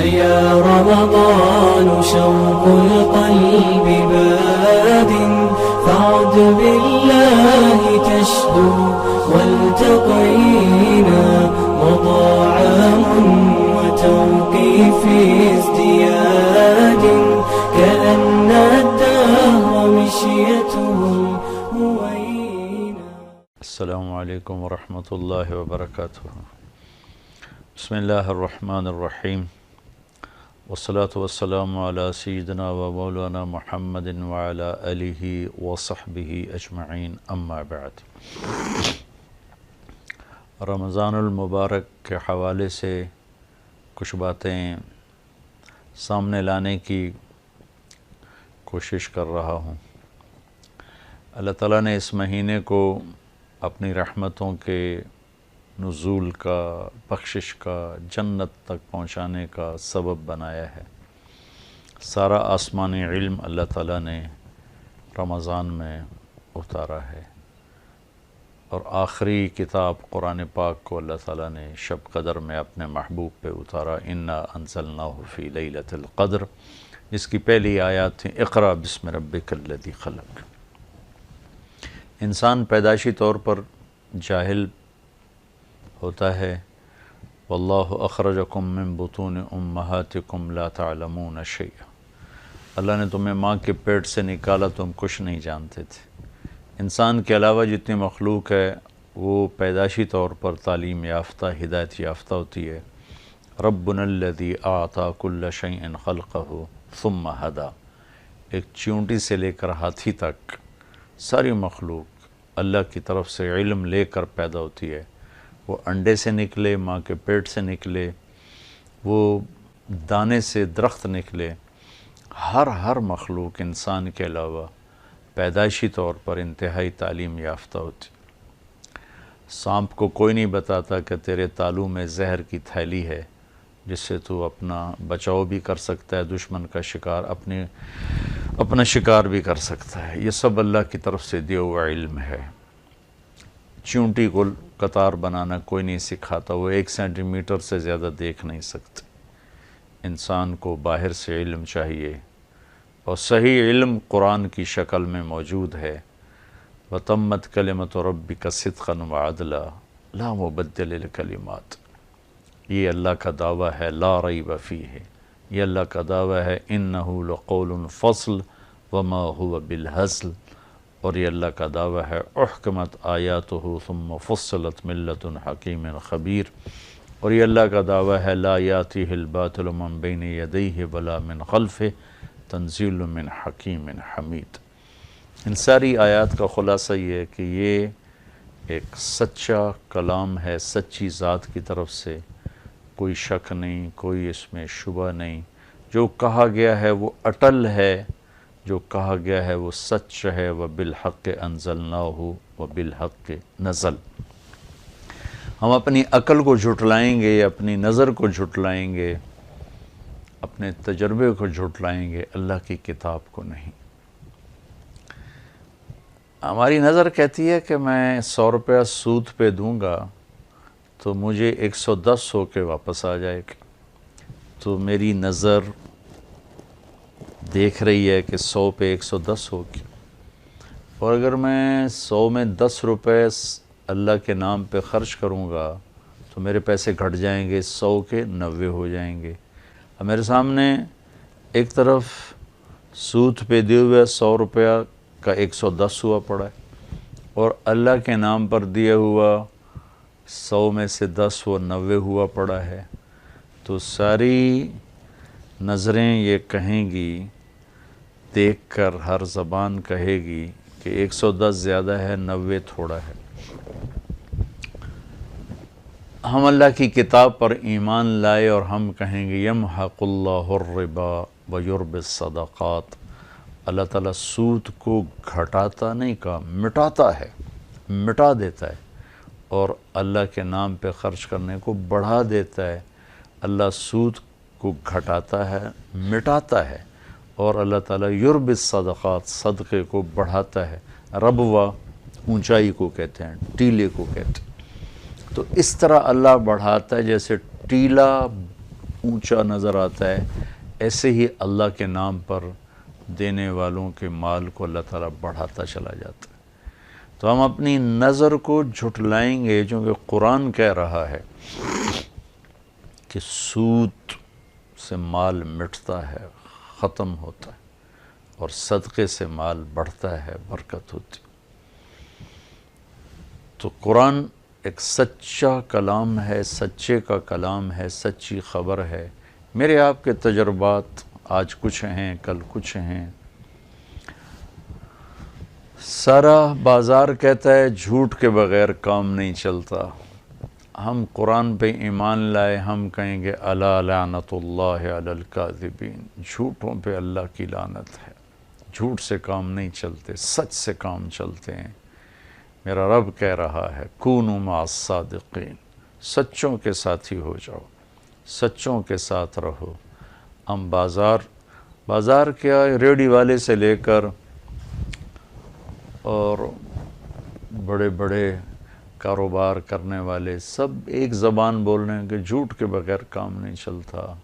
يا رمضان شوق القلب باد فعد بالله تشدو والتقينا وطعام وتوقيف ازدياد كأن الدهر مشيته هوينا. السلام عليكم ورحمة الله وبركاته. بسم الله الرحمن الرحيم والصلاة والسلام على سيدنا ومولانا محمد وعلى آله وصحبه أجمعين أما بعد. رمضان المبارک کے حوالے سے کچھ باتیں سامنے لانے کی کوشش کر رہا ہوں. اللہ تعالیٰ نے اس مہینے کو اپنی رحمتوں کے نزول کا، بخشش کا، جنت تک پہنچانے کا سبب بنایا ہے. سارا آسمانی علم اللہ تعالیٰ نے رمضان میں اتارا ہے، اور آخری کتاب قرآن پاک کو اللہ تعالیٰ نے شب قدر میں اپنے محبوب پہ اتارا. انا انزلناہ فی لیلۃ القدر، جس کی پہلی آیات تھیں اقرأ بسم ربک الذی خلق. انسان پیدائشی طور پر جاہل ہوتا ہے. واللہ اخرجکم من بطون امہاتکم لا تعلمون شیئا. اللہ نے تمہیں ماں کے پیٹ سے نکالا، تم کچھ نہیں جانتے تھے. انسان کے علاوہ جتنی مخلوق ہے وہ پیدائشی طور پر تعلیم یافتہ، ہدایت یافتہ ہوتی ہے. ربنا الذی اعطی کل شیء خلقہ ثم ہدی. ایک چیونٹی سے لے کر ہاتھی تک ساری مخلوق اللہ کی طرف سے علم لے کر پیدا ہوتی ہے. وہ انڈے سے نکلے، ماں کے پیٹ سے نکلے، وہ دانے سے درخت نکلے. ہر مخلوق انسان کے علاوہ پیدائشی طور پر انتہائی تعلیم یافتہ ہوتی. سانپ کو کوئی نہیں بتاتا کہ تیرے تالو میں زہر کی تھیلی ہے جس سے تو اپنا بچاؤ بھی کر سکتا ہے، دشمن کا شکار اپنا شکار بھی کر سکتا ہے. یہ سب اللہ کی طرف سے دیا ہوا علم ہے. چونٹی کو قطار بنانا کوئی نہیں سکھاتا، وہ 1 سینٹی میٹر سے زیادہ دیکھ نہیں سکتے. انسان کو باہر سے علم چاہیے، اور صحیح علم قرآن کی شکل میں موجود ہے. وَتَمَّتْ كَلِمَةُ رَبِّكَ صِدْقًا وَعَدْلًا لَا مُبَدِّلَ لِكَلِمَاتِ. یہ اللہ کا دعویٰ ہے، لا ریب فیہ. یہ اللہ کا دعویٰ ہے، اِنَّهُ لَقَوْلٌ فَصْلٌ وَمَا هُوَ بِالْهَزْلِ. اور یہ اللہ کا دعویٰ ہے، احکمت آیاتہ ثم فصلت من لدن حکیم خبیر. اور یہ اللہ کا دعویٰ ہے، لا یاتیہ الباطل من بین یدیہ ولا من خلفہ تنزیل من حکیم حمید. ان ساری آیات کا خلاصہ یہ ہے کہ یہ ایک سچا کلام ہے، سچی ذات کی طرف سے، کوئی شک نہیں، کوئی اس میں شبہ نہیں. جو کہا گیا ہے وہ اٹل ہے، جو کہا گیا ہے وہ سچ ہے. وَبِالْحَقِّ أَنزَلْنَاهُ وَبِالْحَقِّ نَزَلَ. ہم اپنی عقل کو جھٹلائیں گے، اپنی نظر کو جھٹلائیں گے، اپنے تجربے کو جھٹلائیں گے، اللہ کی کتاب کو نہیں. ہماری نظر کہتی ہے کہ میں 100 روپیہ سود پہ دوں گا تو مجھے 110 ہو کے واپس آ جائے گا. تو میری نظر دیکھ رہی ہے کہ 100 پہ 110 ہوگی، اور اگر میں 100 میں 10 روپے اللہ کے نام پہ خرچ کروں گا تو میرے پیسے گھٹ جائیں گے، 100 کے 90 ہو جائیں گے. اب میرے سامنے ایک طرف سود پہ دیے ہوئے 100 روپیہ کا 110 ہوا پڑا ہے، اور اللہ کے نام پر دیا ہوا 100 میں سے 10 وہ 90 ہوا پڑا ہے. تو ساری نظریں یہ کہیں گی، دیکھ کر ہر زبان کہے گی کہ 110 زیادہ ہے، 90 تھوڑا ہے. ہم اللہ کی کتاب پر ایمان لائے اور ہم کہیں گے یمحق اللہ الربا ویربی الصدقات. اللہ تعالیٰ سود کو گھٹاتا نہیں کہا، مٹاتا ہے، مٹا دیتا ہے، اور اللہ کے نام پہ خرچ کرنے کو بڑھا دیتا ہے. اللہ سود کو گھٹاتا ہے، مٹاتا ہے، اور اللہ تعالیٰ یربی الصدقات، صدقے کو بڑھاتا ہے. ربوہ اونچائی کو کہتے ہیں، ٹیلے کو کہتے ہیں. تو اس طرح اللہ بڑھاتا ہے جیسے ٹیلا اونچا نظر آتا ہے، ایسے ہی اللہ کے نام پر دینے والوں کے مال کو اللہ تعالیٰ بڑھاتا چلا جاتا ہے۔ تو ہم اپنی نظر کو جھٹلائیں گے، چونکہ قرآن کہہ رہا ہے کہ سود سے مال مٹتا ہے، ختم ہوتا ہے، اور صدقے سے مال بڑھتا ہے، برکت ہوتی۔ تو قرآن ایک سچا کلام ہے، سچے کا کلام ہے، سچی خبر ہے۔ میرے آپ کے تجربات آج کچھ ہیں، کل کچھ ہیں۔ سارا بازار کہتا ہے جھوٹ کے بغیر کام نہیں چلتا۔ ہم قرآن پہ ایمان لائے، ہم کہیں گے الا لعنت اللہ علی الکاذبین، جھوٹوں پہ اللہ کی لعنت ہے۔ جھوٹ سے کام نہیں چلتے، سچ سے کام چلتے ہیں۔ میرا رب کہہ رہا ہے کونوا مع الصادقین، سچوں کے ساتھی ہو جاؤ، سچوں کے ساتھ رہو۔ ہم بازار کیا، ریڑھی والے سے لے کر اور بڑے بڑے کاروبار کرنے والے سب ایک زبان بول رہے ہیں کہ جھوٹ کے بغیر کام نہیں چلتا۔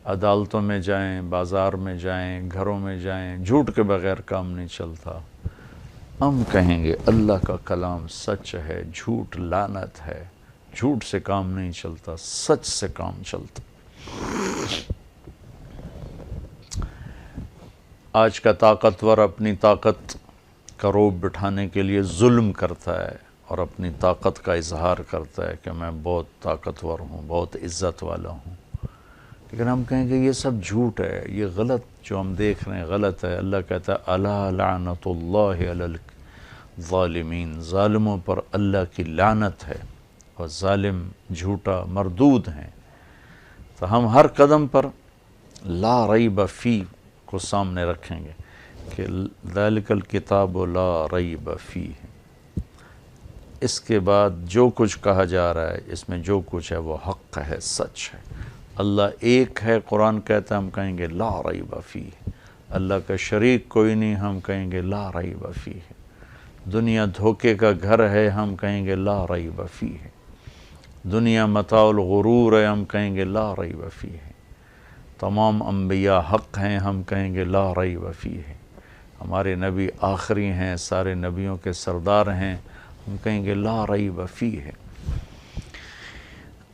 عدالتوں میں جائیں، بازار میں جائیں، گھروں میں جائیں، جھوٹ کے بغیر کام نہیں چلتا۔ ہم کہیں گے اللہ کا کلام سچ ہے، جھوٹ لعنت ہے، جھوٹ سے کام نہیں چلتا، سچ سے کام چلتا۔ آج کا طاقتور اپنی طاقت کا روب بٹھانے کے لیے ظلم کرتا ہے اور اپنی طاقت کا اظہار کرتا ہے کہ میں بہت طاقتور ہوں، بہت عزت والا ہوں۔ لیکن ہم کہیں گے یہ سب جھوٹ ہے، یہ غلط جو ہم دیکھ رہے ہیں غلط ہے۔ اللہ کہتا ہے الا لعنت اللہ علی الظالمین، ظالموں پر اللہ کی لعنت ہے، اور ظالم جھوٹا مردود ہیں۔ تو ہم ہر قدم پر لا ریب فی کو سامنے رکھیں گے کہ ذالک الکتاب لا ریب فیہ، اس کے بعد جو کچھ کہا جا رہا ہے اس میں جو کچھ ہے وہ حق ہے، سچ ہے۔ اللہ ایک ہے، قرآن کہتا ہے، ہم کہیں گے لا ریب فیہ۔ اللہ کا شریک کوئی نہیں، ہم کہیں گے لا ریب فیہ۔ دنیا دھوکے کا گھر ہے، ہم کہیں گے لا ریب فیہ۔ دنیا متاع الغرور ہے، ہم کہیں گے لا ریب فیہ۔ تمام انبیاء حق ہیں، ہم کہیں گے لا ریب فیہ۔ ہمارے نبی آخری ہیں، سارے نبیوں کے سردار ہیں، ہم کہیں گے لا ریب فیہ۔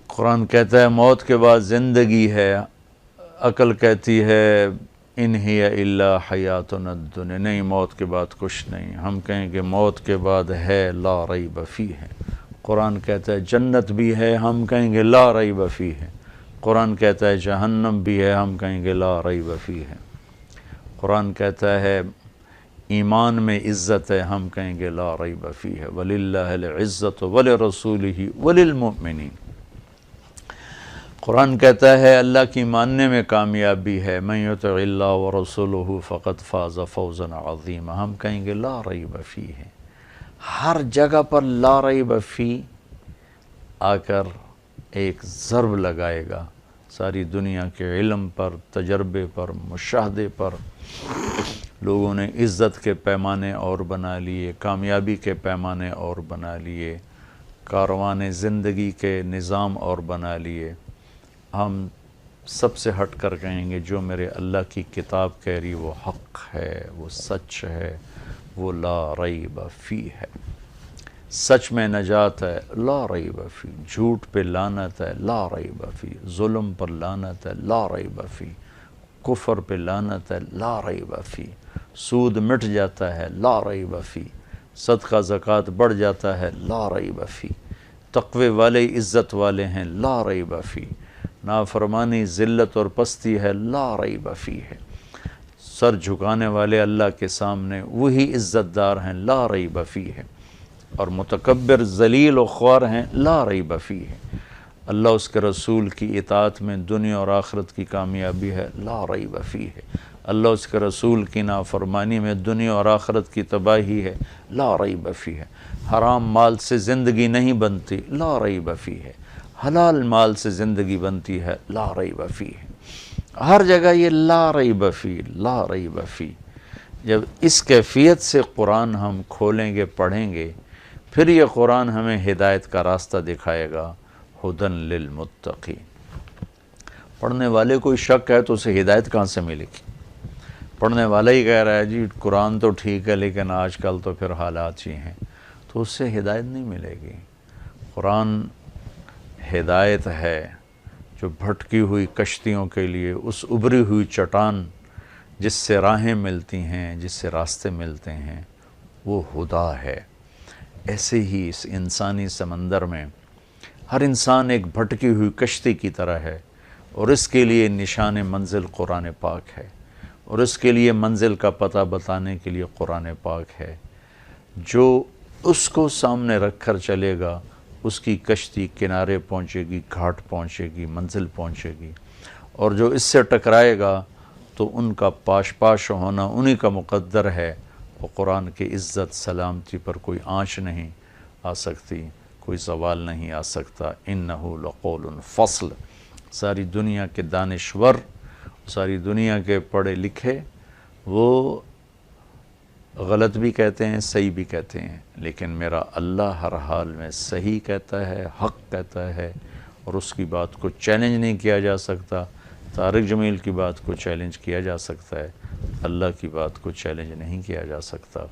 قرآن کہتا ہے موت کے بعد زندگی ہے، عقل کہتی ہے ان ہی الا حیاتنا الدنیا، نہیں موت کے بعد کچھ نہیں۔ ہم کہیں گے موت کے بعد ہے، لا ریب فیہ۔ قرآن کہتا ہے جنت بھی ہے، ہم کہیں گے لا ریب فیہ۔ قرآن کہتا ہے جہنم بھی ہے، ہم کہیں گے لا ریب فیہ۔ قرآن کہتا ہے ایمان میں عزت ہے، ہم کہیں گے لا ریب فیہ۔ وَلِلَّهِ الْعِزَّةُ وَلِرَسُولِهِ وَلِلْمُؤْمِنِينَ۔ قرآن کہتا ہے اللہ کی ماننے میں کامیابی ہے، مَن يُطِعِ اللَّهَ وَرَسُولَهُ فَقَدْ فَازَ فَوْزًا عَظِيمًا۔ ہم کہیں گے لا ریب فیہ۔ ہر جگہ پر لا ریب فیہ آ کر ایک ضرب لگائے گا، ساری دنیا کے علم پر، تجربے پر، مشاہدے پر۔ لوگوں نے عزت کے پیمانے اور بنا لیے، کامیابی کے پیمانے اور بنا لیے، کاروان زندگی کے نظام اور بنا لیے۔ ہم سب سے ہٹ کر کہیں گے جو میرے اللہ کی کتاب کہہ رہی وہ حق ہے، وہ سچ ہے، وہ لا ریب فیہ ہے۔ سچ میں نجات ہے، لا ریب فیہ۔ جھوٹ پہ لعنت ہے، لا ریب فیہ۔ ظلم پر لعنت ہے، لا ریب فیہ۔ کفر پہ لعنت ہے، لا ریب فیہ۔ سود مٹ جاتا ہے، لا ریب فیہ۔ صدقہ زکوٰۃ بڑھ جاتا ہے، لا ریب فیہ۔ تقوی والے عزت والے ہیں، لا ریب فیہ۔ نافرمانی ذلت اور پستی ہے، لا ریب فیہ۔ سر جھکانے والے اللہ کے سامنے وہی عزت دار ہیں، لا ریب فیہ۔ اور متکبر ذلیل و خوار ہیں، لا ریب فیہ۔ اللہ اس کے رسول کی اطاعت میں دنیا اور آخرت کی کامیابی ہے، لا ریب فیہ۔ اللہ اس کے رسول کی نافرمانی میں دنیا اور آخرت کی تباہی ہے، لا ریب فیہ۔ حرام مال سے زندگی نہیں بنتی، لا ریب فیہ۔ حلال مال سے زندگی بنتی ہے، لا ریب فیہ۔ ہر جگہ یہ لا ریب فیہ، لا ریب فیہ۔ جب اس کیفیت سے قرآن ہم کھولیں گے، پڑھیں گے، پھر یہ قرآن ہمیں ہدایت کا راستہ دکھائے گا، ھدی للمتقین۔ پڑھنے والے کو شک ہے تو اسے ہدایت کہاں سے ملے گی؟ پڑھنے والا ہی کہہ رہا ہے جی قرآن تو ٹھیک ہے لیکن آج کل تو پھر حالات ہی ہیں، تو اس سے ہدایت نہیں ملے گی۔ قرآن ہدایت ہے جو بھٹکی ہوئی کشتیوں کے لیے، اس ابری ہوئی چٹان جس سے راہیں ملتی ہیں، جس سے راستے ملتے ہیں، وہ خدا ہے۔ ایسے ہی اس انسانی سمندر میں ہر انسان ایک بھٹکی ہوئی کشتی کی طرح ہے، اور اس کے لیے نشان منزل قرآن پاک ہے، اور اس کے لیے منزل کا پتہ بتانے کے لیے قرآن پاک ہے۔ جو اس کو سامنے رکھ کر چلے گا اس کی کشتی کنارے پہنچے گی، گھاٹ پہنچے گی، منزل پہنچے گی، اور جو اس سے ٹکرائے گا تو ان کا پاش پاش ہونا انہی کا مقدر ہے۔ اور قرآن کی عزت سلامتی پر کوئی آنچ نہیں آ سکتی، کوئی زوال نہیں آ سکتا۔ انہ لقول فصل۔ ساری دنیا کے دانشور، ساری دنیا کے پڑھے لکھے وہ غلط بھی کہتے ہیں، صحیح بھی کہتے ہیں، لیکن میرا اللہ ہر حال میں صحیح کہتا ہے، حق کہتا ہے، اور اس کی بات کو چیلنج نہیں کیا جا سکتا۔ طارق جمیل کی بات کو چیلنج کیا جا سکتا ہے، اللہ کی بات کو چیلنج نہیں کیا جا سکتا۔